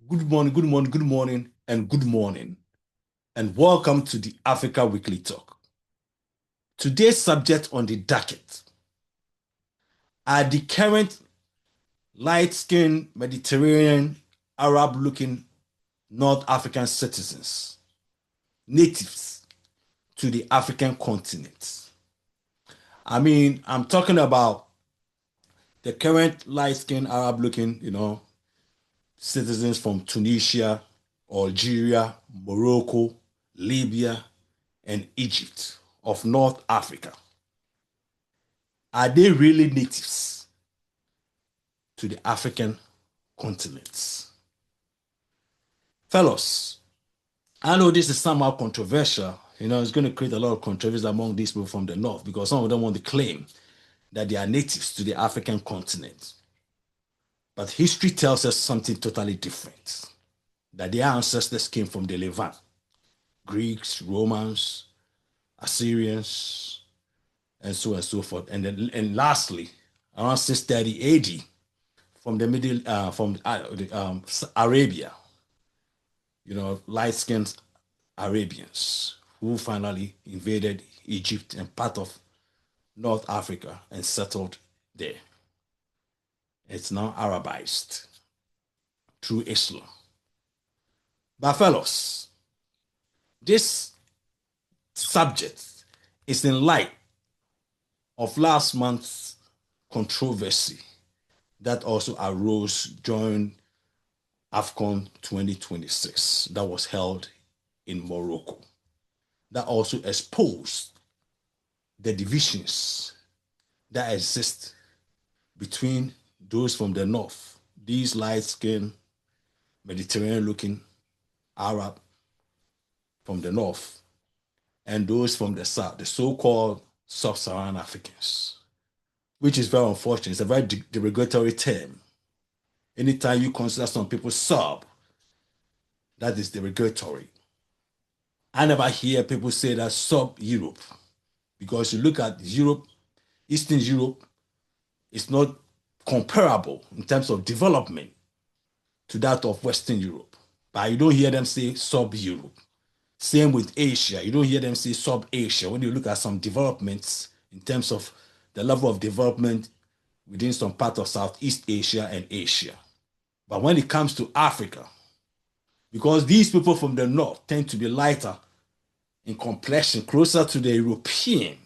Good morning, good morning, good morning, and good morning. And welcome to the Africa Weekly Talk. Today's subject on the docket are the current light-skinned Mediterranean Arab-looking North African citizens, natives to the African continent. I'm talking about the current light-skinned Arab-looking, citizens from Tunisia, Algeria, Morocco, Libya, and Egypt of North Africa. Are they really natives to the African continents? Fellows, I know this is somehow controversial. It's going to create a lot of controversy among these people from the north because some of them want to claim that they are natives to the African continent. But history tells us something totally different, that their ancestors came from the Levant, Greeks, Romans, Assyrians, and so on and so forth. And lastly, around 630 AD, from the Arabia, light-skinned Arabians who finally invaded Egypt and part of North Africa and settled there. It's now Arabized through Islam. But fellows, this subject is in light of last month's controversy that also arose during AFCON 2026 that was held in Morocco. That also exposed the divisions that exist between those from the north, these light-skinned, Mediterranean-looking Arab from the north, and those from the south, the so-called sub-Saharan Africans, which is very unfortunate. It's a very derogatory term. Anytime you consider some people sub, that is derogatory. I never hear people say that sub-Europe, because you look at Europe, Eastern Europe, it's not comparable in terms of development to that of Western Europe. But you don't hear them say sub-Europe. Same with Asia. You don't hear them say sub-Asia when you look at some developments in terms of the level of development within some part of Southeast Asia and Asia. But when it comes to Africa, because these people from the north tend to be lighter in complexion, closer to the European,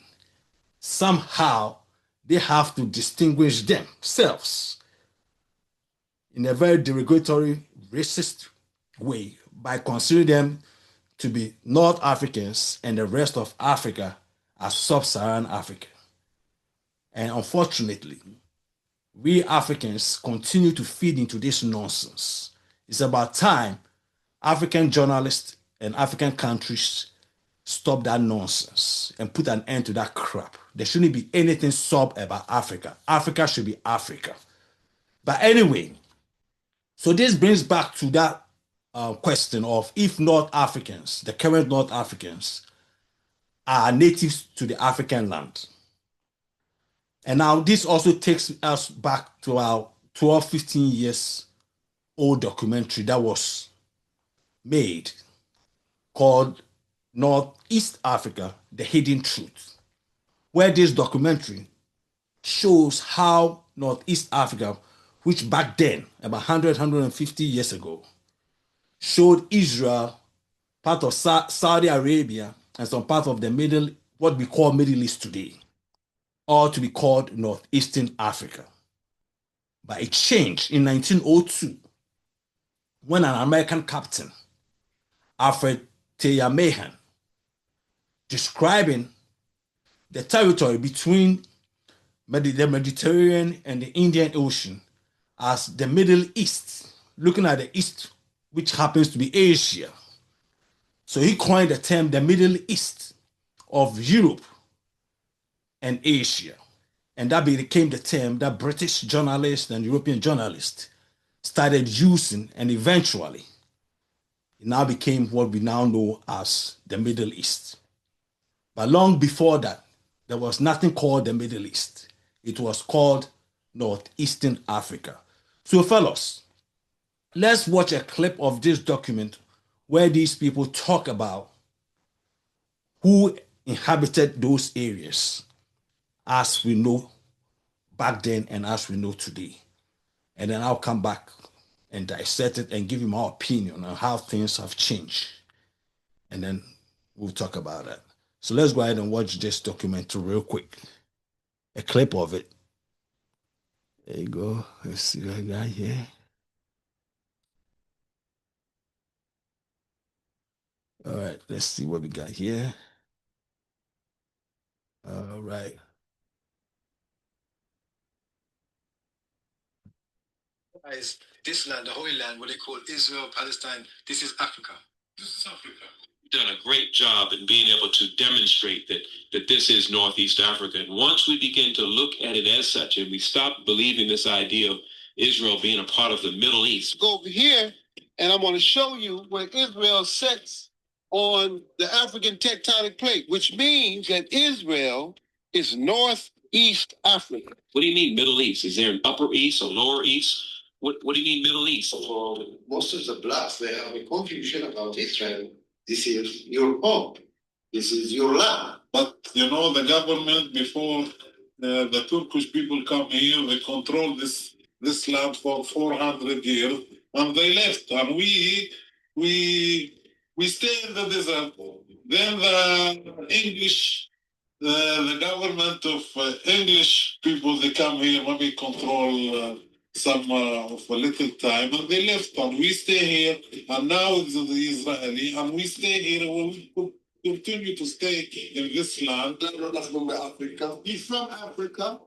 somehow they have to distinguish themselves in a very derogatory, racist way by considering them to be North Africans and the rest of Africa as sub-Saharan Africa. And unfortunately, we Africans continue to feed into this nonsense. It's about time African journalists and African countries stop that nonsense and put an end to that crap. There shouldn't be anything sub about Africa. Africa should be Africa. But anyway, so this brings back to that question of if North Africans, the current North Africans, are natives to the African land. And now this also takes us back to our 12, 15 years old documentary that was made called Northeast Africa, The Hidden Truth, where this documentary shows how Northeast Africa, which back then, about 100, 150 years ago, showed Israel, part of Saudi Arabia, and some part of the what we call Middle East today, or to be called Northeastern Africa. But it changed in 1902 when an American captain, Alfred Mahan, describing the territory between the Mediterranean and the Indian Ocean as the Middle East, looking at the East, which happens to be Asia. So he coined the term the Middle East of Europe and Asia. And that became the term that British journalists and European journalists started using, and eventually it now became what we now know as the Middle East. But long before that, there was nothing called the Middle East. It was called Northeastern Africa. So fellows, Let's watch a clip of this document where these people talk about who inhabited those areas as we know back then and as we know today. And then I'll come back and dissect it and give you my opinion on how things have changed. And then we'll talk about that. So let's go ahead and watch this documentary real quick. A clip of it. There you go. Let's see what I got here. All right, let's see what we got here. All right. This land, the Holy Land, what they call Israel, Palestine, this is Africa. This is Africa. Done a great job in being able to demonstrate that this is Northeast Africa. And once we begin to look at it as such, and we stop believing this idea of Israel being a part of the Middle East. Go over here, and I'm going to show you where Israel sits on the African tectonic plate, which means that Israel is Northeast Africa. What do you mean Middle East? Is there an Upper East or Lower East? What do you mean Middle East? For most of the blacks, they have a confusion about Israel. This is your home. This is your land. But, you know, the government, before the Turkish people come here, they control this land for 400 years, and they left. And we stay in the desert. Then the English, the government of English people, they come here, maybe control some of a little time, and they left, and we stay here, and now it's the Israeli, and we stay here, and we continue to stay in this land. He's from Africa.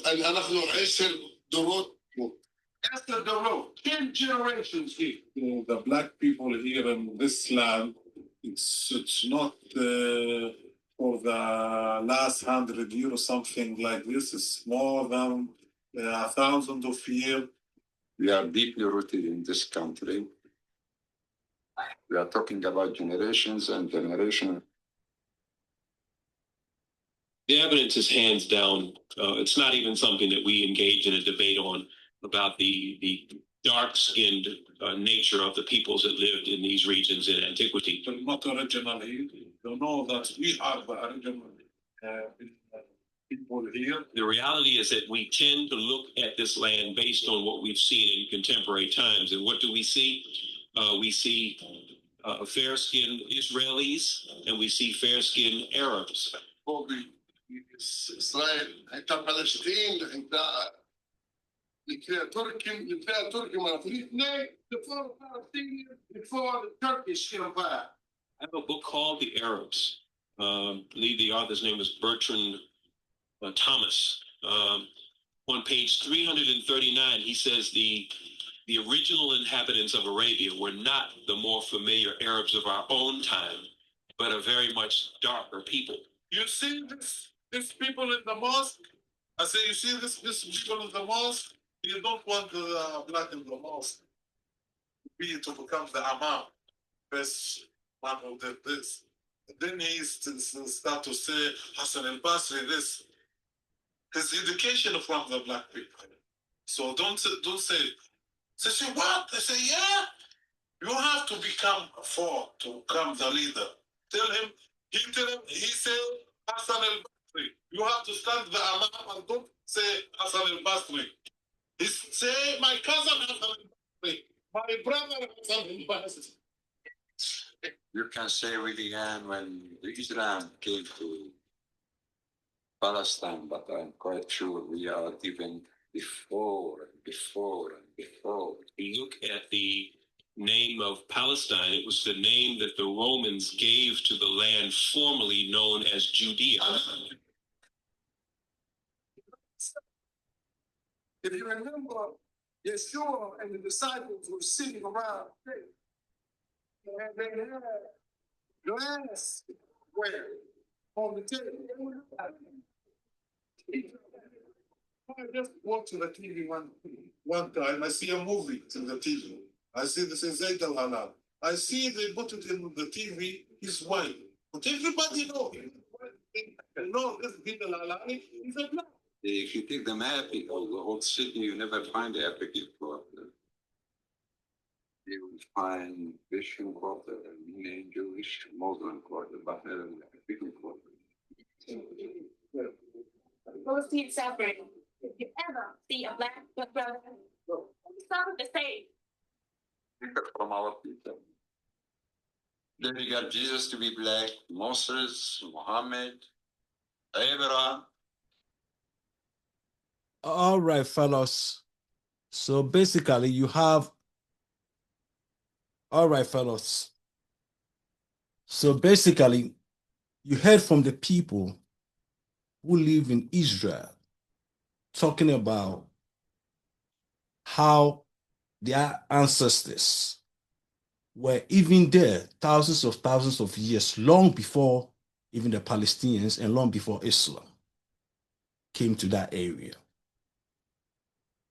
אנחנו 10 דורות. After the road, 10 generations here. The black people here in this land, it's not for the last 100 years or something like this. It's more than 1,000 of years. We are deeply rooted in this country. We are talking about generations and generations. The evidence is hands down. It's not even something that we engage in a debate on about the dark-skinned nature of the peoples that lived in these regions in antiquity. But not originally. You know that we are the original people here. The reality is that we tend to look at this land based on what we've seen in contemporary times. And what do we see? We see fair-skinned Israelis, and we see fair-skinned Arabs. إسرائيل أنت فلسطين أنت تركي ما في اثنين before Palestinian before the Turkish Empire. I have a book called The Arabs. I believe the author's name is Bertrand Thomas. On page 339, he says the original inhabitants of Arabia were not the more familiar Arabs of our own time, but a very much darker people. You see these people in the mosque? I say, you see this people in the mosque? You don't want the black in the mosque to become the imam. First one who did this. Then he start to say, Hassan al-Basri, this. His education from the black people. So don't say, say what? They say, yeah, you have to become to become the leader. He said, Hassan al-Basri. You have to stand the imam and don't say Hassan al-Basri. He say, my cousin Hassan al-Basri. My brother Hassan al-Basri. You can say we began when Islam came to Palestine, but I'm quite sure we are even before. Look at the name of Palestine. It was the name that the Romans gave to the land formerly known as Judea. If you remember, Yeshua and the disciples were sitting around, and they had glass ware on the table. I just watched the TV one time. I see a movie in the TV. I see this is Zayd al-Halal. I see they put it in the TV, his wife. But everybody knows. No, this Zayd al-Halal is a black. If you take the map of the whole city, you never find the African quarter. You will find Christian quarter, Armenian, Jewish, Muslim quarter, but never the African quarter. Most teams suffering. If you ever see a black brother, stop the same. From our people. Then you got Jesus to be black, Moses, Muhammad, Abraham. All right, fellas. So basically, you have. All right, fellas. So basically, you heard from the people who live in Israel talking about how their ancestors were even there thousands of years, long before even the Palestinians and long before Islam came to that area,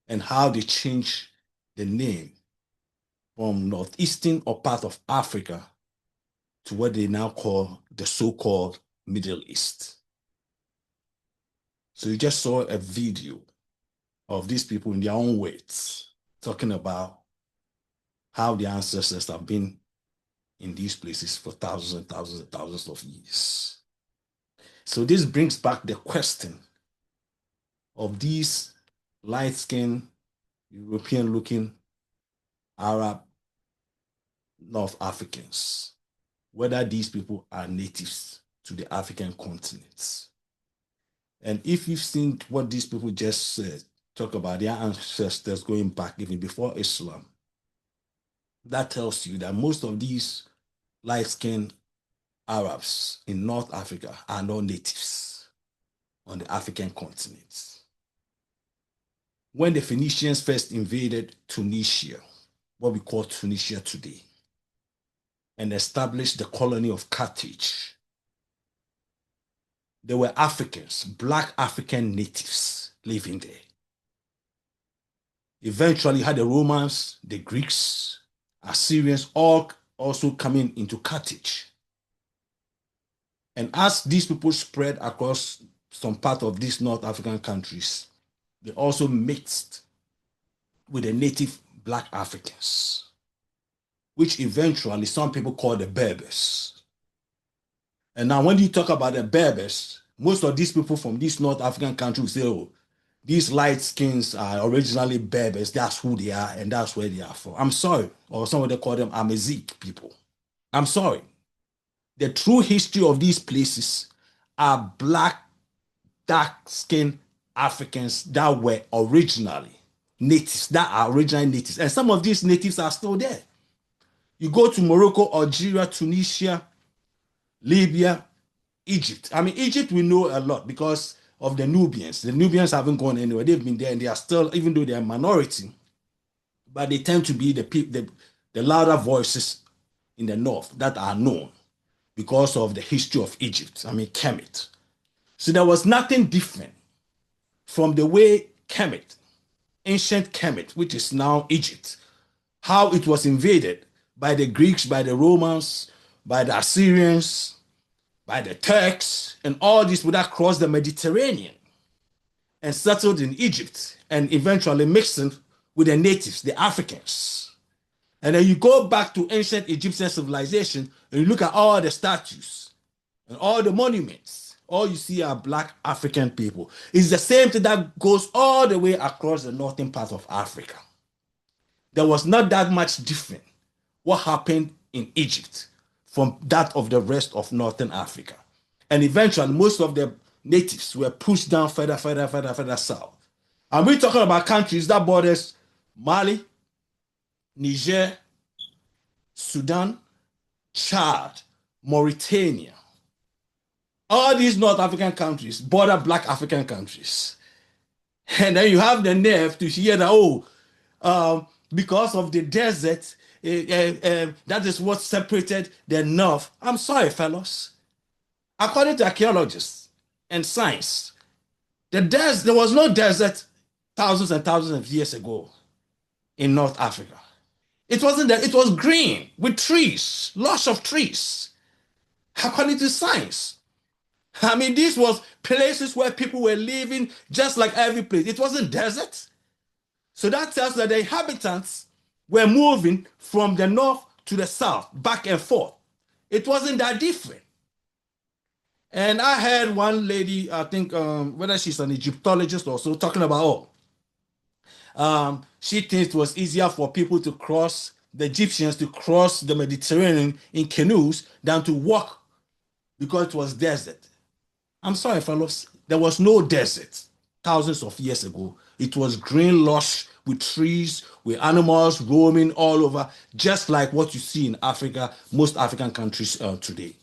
and how they changed the name from northeastern or part of Africa to what they now call the so-called Middle East. So you just saw a video of these people in their own words talking about how their ancestors have been in these places for thousands and thousands and thousands of years. So this brings back the question of these light-skinned, European-looking Arab North Africans, whether these people are natives to the African continent. And if you've seen what these people just said, talk about their ancestors going back even before Islam, that tells you that most of these light-skinned Arabs in North Africa are not natives on the African continent. When the Phoenicians first invaded Tunisia, what we call Tunisia today, and established the colony of Carthage, there were Africans, black African natives living there. Eventually, you had the Romans, the Greeks, Assyrians, all also coming into Carthage. And as these people spread across some part of these North African countries, they also mixed with the native black Africans, which eventually some people call the Berbers. And now when you talk about the Berbers, most of these people from these North African countries say, oh, these light skins are originally Berbers, that's who they are, and that's where they are from. I'm sorry. Or some of them call them Amazigh people. I'm sorry. The true history of these places are black, dark-skinned Africans that were originally natives, that are originally natives. And some of these natives are still there. You go to Morocco, Algeria, Tunisia, Libya, Egypt. I mean, Egypt we know a lot because of the Nubians. The Nubians haven't gone anywhere. They've been there and they are still, even though they are a minority, but they tend to be the louder voices in the north that are known because of the history of Egypt. I mean, Kemet. So there was nothing different from the way Kemet, ancient Kemet, which is now Egypt, how it was invaded by the Greeks, by the Romans, by the Assyrians, by the Turks, and all these people that crossed the Mediterranean and settled in Egypt and eventually mixing with the natives, the Africans. And then you go back to ancient Egyptian civilization and you look at all the statues and all the monuments. All you see are black African people. It's the same thing that goes all the way across the northern part of Africa. There was not that much different what happened in Egypt from that of the rest of northern Africa. And eventually, most of the natives were pushed down further south. And we're talking about countries that borders Mali, Niger, Sudan, Chad, Mauritania. All these North African countries border black African countries. And then you have the nerve to hear that, because of the desert, that is what separated the north. I'm sorry, fellows. According to archaeologists and science, there was no desert thousands and thousands of years ago in North Africa. It wasn't there. It was green with trees, lots of trees, according to science. I mean, these was places where people were living just like every place. It wasn't desert. So that tells that the inhabitants were moving from the north to the south, back and forth. It wasn't that different. And I heard one lady, I think, whether she's an Egyptologist or so, talking about, she thinks it was easier for people to cross, the Egyptians to cross the Mediterranean in canoes than to walk because it was desert. I'm sorry, fellows, there was no desert thousands of years ago. It was green, lush, with trees, with animals roaming all over, just like what you see in Africa, most African countries today.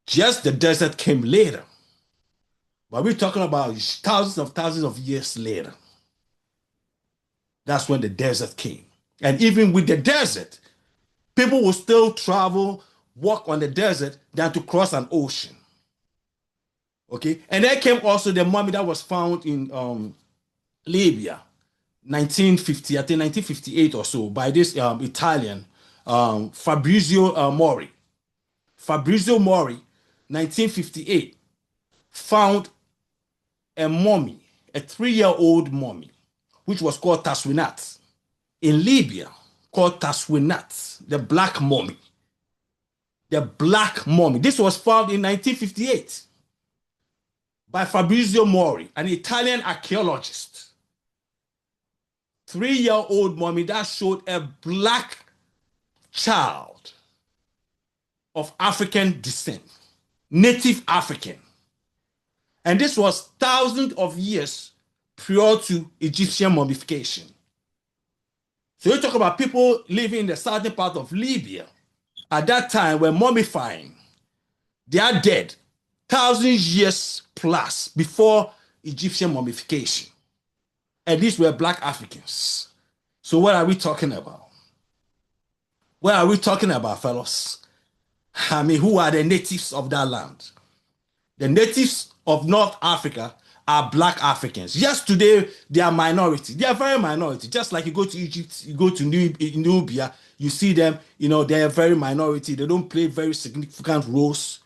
Just the desert came later. But we're talking about thousands of years later. That's when the desert came. And even with the desert, people will still travel, walk on the desert than to cross an ocean. Okay, and then came also the mummy that was found in Libya, 1950, I think 1958 or so, by this Italian Fabrizio Mori. Fabrizio Mori, 1958, found a mummy, a 3-year-old mummy, which was called Taswinat in Libya, called Taswinat, the black mummy. The black mummy. This was found in 1958. By Fabrizio Mori, an Italian archaeologist. 3-year-old mummy that showed a black child of African descent, native African. And this was thousands of years prior to Egyptian mummification. So you talk about people living in the southern part of Libya at that time were mummifying. They are dead. 1,000 years plus before Egyptian mummification. And these were black Africans. So what are we talking about? What are we talking about, fellows? I mean, who are the natives of that land? The natives of North Africa are black Africans. Yes, today they are minority. They are very minority. Just like you go to Egypt, you go to Nubia, you see them, they are very minority. They don't play very significant roles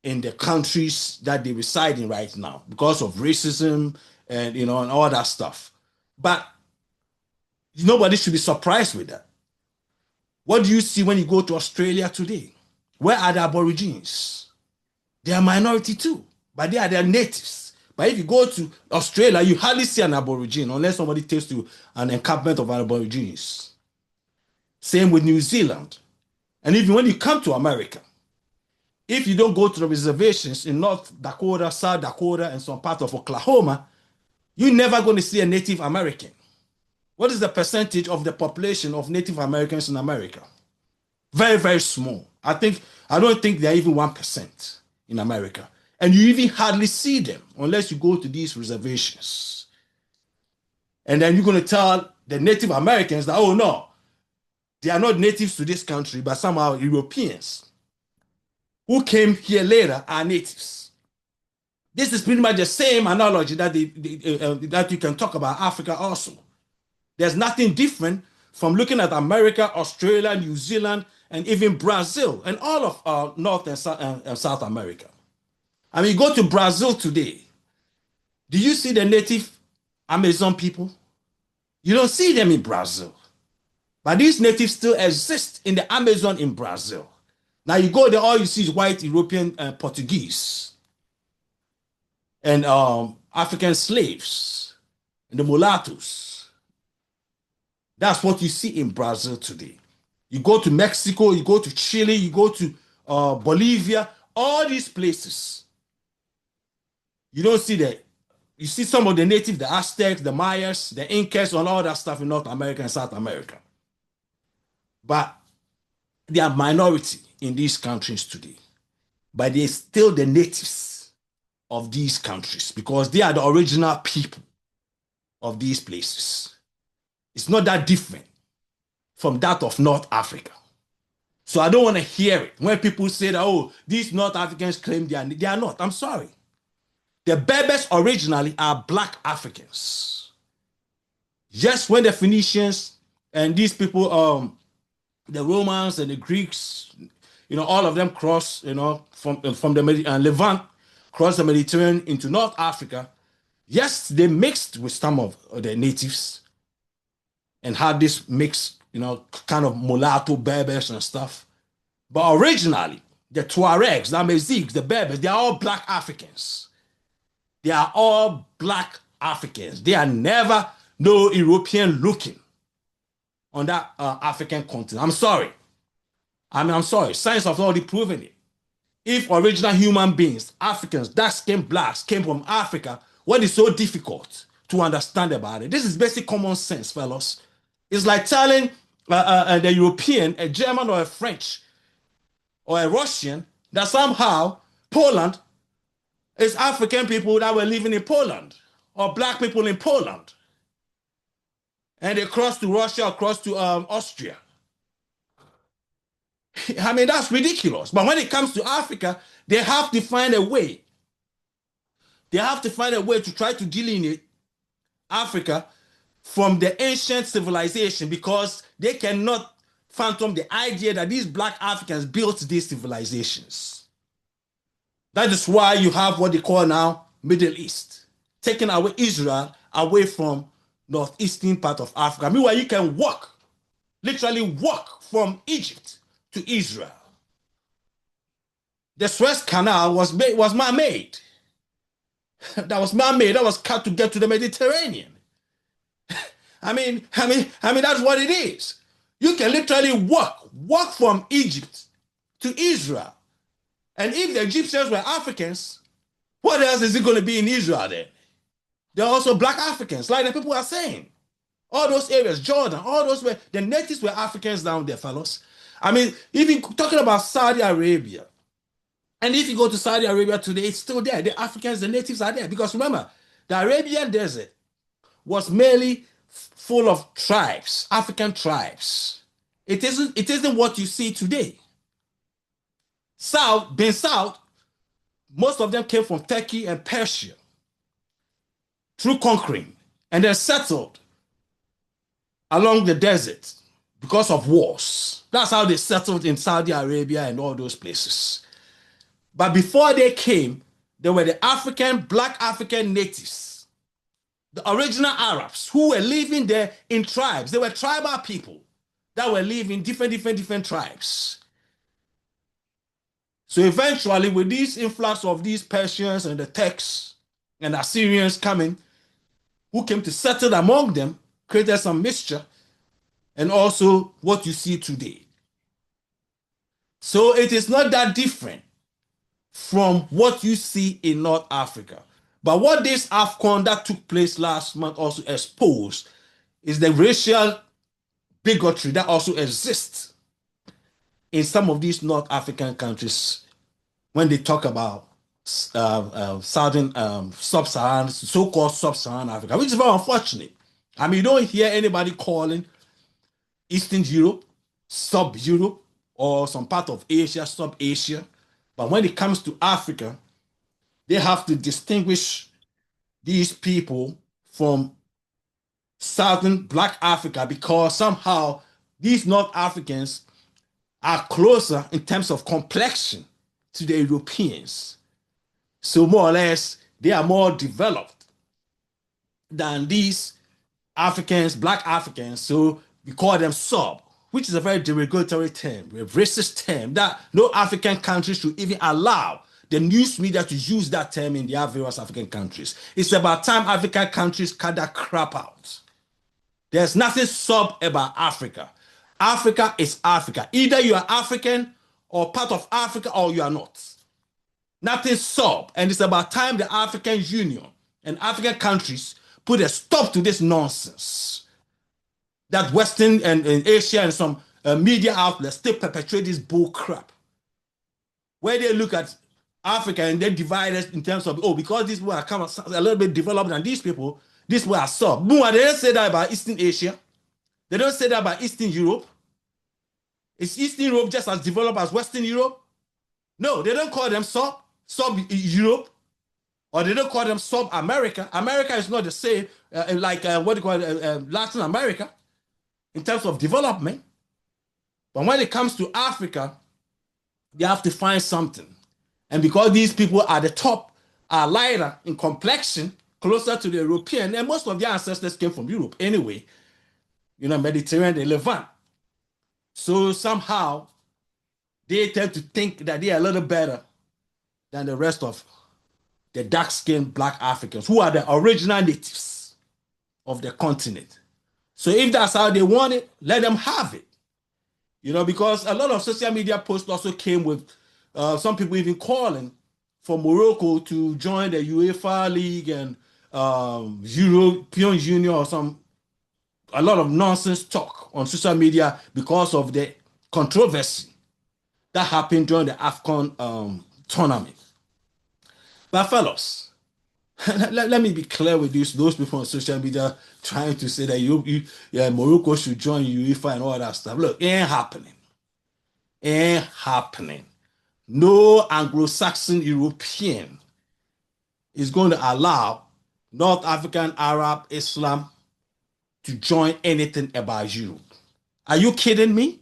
in the countries that they reside in right now because of racism and and all that stuff. But nobody should be surprised with that. What do you see when you go to Australia today? Where are the Aborigines? They are minority too, but they are their natives. But if you go to Australia, you hardly see an Aborigine unless somebody takes you an encampment of Aborigines. Same with New Zealand. And even when you come to America, if you don't go to the reservations in North Dakota, South Dakota, and some part of Oklahoma, you're never going to see a Native American. What is the percentage of the population of Native Americans in America? Very, very small. I don't think they're even 1% in America. And you even hardly see them unless you go to these reservations. And then you're going to tell the Native Americans that, oh no, they are not natives to this country, but somehow Europeans who came here later are natives. This is pretty much the same analogy that that you can talk about Africa also. There's nothing different from looking at America, Australia, New Zealand, and even Brazil, and all of North and South America. I mean, you go to Brazil today, do you see the native Amazon people? You don't see them in Brazil. But these natives still exist in the Amazon in Brazil. Now you go there, all you see is white European Portuguese and African slaves and the mulattoes. That's what you see in Brazil today. You go to Mexico, you go to Chile, you go to Bolivia, all these places. You don't see that. You see some of the native, the Aztecs, the Mayas, the Incas, and all that stuff in North America and South America. But they are minority in these countries today. But they're still the natives of these countries because they are the original people of these places. It's not that different from that of North Africa. So I don't want to hear it when people say that, oh, these North Africans claim they are not. I'm sorry. The Berbers originally are black Africans. Just when the Phoenicians and these people, the Romans and the Greeks, all of them cross, from the Levant, cross the Mediterranean into North Africa. Yes, they mixed with some of the natives and had this mix, kind of mulatto Berbers and stuff. But originally, the Tuaregs, the Amazighs, the Berbers, they are all black Africans. They are all black Africans. They are never no European looking on that African continent. I'm sorry. I'm sorry. Science has already proven it. If original human beings, Africans, dark-skinned blacks, came from Africa, what is so difficult to understand about it? This is basic common sense, fellas. It's like telling the European, a German or a French or a Russian that somehow Poland is African people that were living in Poland or black people in Poland. And they crossed to Russia or crossed to Austria. I mean, that's ridiculous. But when it comes to Africa, they have to find a way. They have to find a way to try to delineate Africa from the ancient civilization because they cannot fathom the idea that these black Africans built these civilizations. That is why you have what they call now Middle East, taking away Israel away from northeastern part of Africa. Meanwhile, you can walk, literally walk from Egypt to Israel. The Suez Canal was man-made. That was man-made. That was cut to get to the Mediterranean. I mean, that's what it is. You can literally walk from Egypt to Israel. And if the Egyptians were Africans, what else is it going to be in Israel then? They're also black Africans, like the people are saying. All those areas, Jordan, all those were, the natives were Africans down there, fellas. I mean, even talking about Saudi Arabia, and if you go to Saudi Arabia today, it's still there. The Africans, the natives are there. Because remember, the Arabian desert was mainly full of tribes, African tribes. It isn't what you see today. South, most of them came from Turkey and Persia through conquering and then settled along the desert because of wars. That's how they settled in Saudi Arabia and all those places. But before they came, there were the black African natives, the original Arabs who were living there in tribes. They were tribal people that were living different tribes. So eventually, with this influx of these Persians and the Turks and Assyrians coming, who came to settle among them, created some mixture, and also what you see today. So it is not that different from what you see in North Africa. But what this AFCON that took place last month also exposed is the racial bigotry that also exists in some of these North African countries when they talk about southern sub-Saharan, so-called sub-Saharan Africa, which is very unfortunate. I mean, you don't hear anybody calling Eastern Europe, sub-Europe, or some part of Asia, sub-Asia. But when it comes to Africa, they have to distinguish these people from Southern Black Africa because somehow these North Africans are closer in terms of complexion to the Europeans. So more or less, they are more developed than these Africans, Black Africans. So we call them sub, which is a very derogatory term, a racist term that no African country should even allow the news media to use that term in their various African countries. It's about time African countries cut that crap out. There's nothing sub about Africa. Africa is Africa. Either you are African or part of Africa or you are not. Nothing sub. And it's about time the African Union and African countries put a stop to this nonsense that Western and Asia and some media outlets still perpetrate this bull crap, where they look at Africa and they divide us in terms of, because these people are a little bit developed than these people are sub. Boom, they don't say that about Eastern Asia. They don't say that about Eastern Europe. Is Eastern Europe just as developed as Western Europe? No, they don't call them sub-Europe, or they don't call them sub-America. America is not the same like what do you call it, Latin America in terms of development. But when it comes to Africa, They have to find something. And because these people at the top are lighter in complexion, closer to the European, and most of their ancestors came from Europe anyway, Mediterranean, the Levant. So somehow they tend to think that they are a little better than the rest of the dark-skinned black Africans who are the original natives of the continent. So if that's how they want it, let them have it. Because a lot of social media posts also came with some people even calling for Morocco to join the UEFA League and European Union or a lot of nonsense talk on social media because of the controversy that happened during the AFCON tournament. But fellas, let me be clear with those people on social media trying to say that Morocco should join UEFA and all that stuff. Look, it ain't happening. It ain't happening. No Anglo-Saxon European is going to allow North African, Arab, Islam to join anything about Europe. Are you kidding me?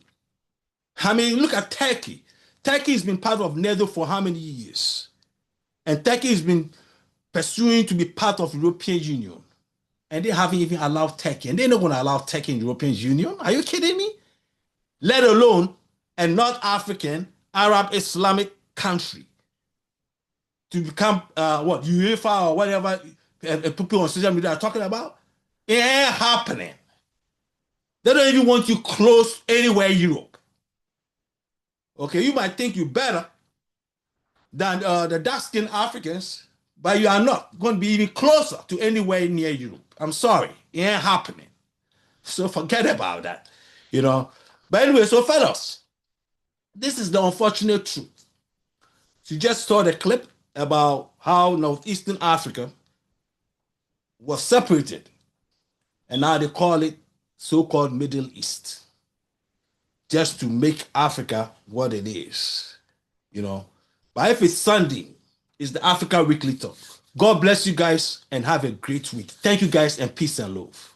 I mean, look at Turkey. Turkey has been part of NATO for how many years? And Turkey has been pursuing to be part of the European Union. And they haven't even allowed Turkey. And they're not going to allow Turkey in the European Union. Are you kidding me? Let alone a North African, Arab, Islamic country to become UEFA or whatever people on social media are talking about. It ain't happening. They don't even want you close anywhere in Europe. Okay, you might think you're better than the dark-skinned Africans, but you are not going to be even closer to anywhere near Europe. I'm sorry, it ain't happening. So forget about that, But anyway, so fellas, this is the unfortunate truth. You just saw the clip about how Northeastern Africa was separated, and now they call it so-called Middle East, just to make Africa what it is, But if it's Sunday, it's the Africa Weekly Talk. God bless you guys and have a great week. Thank you guys and peace and love.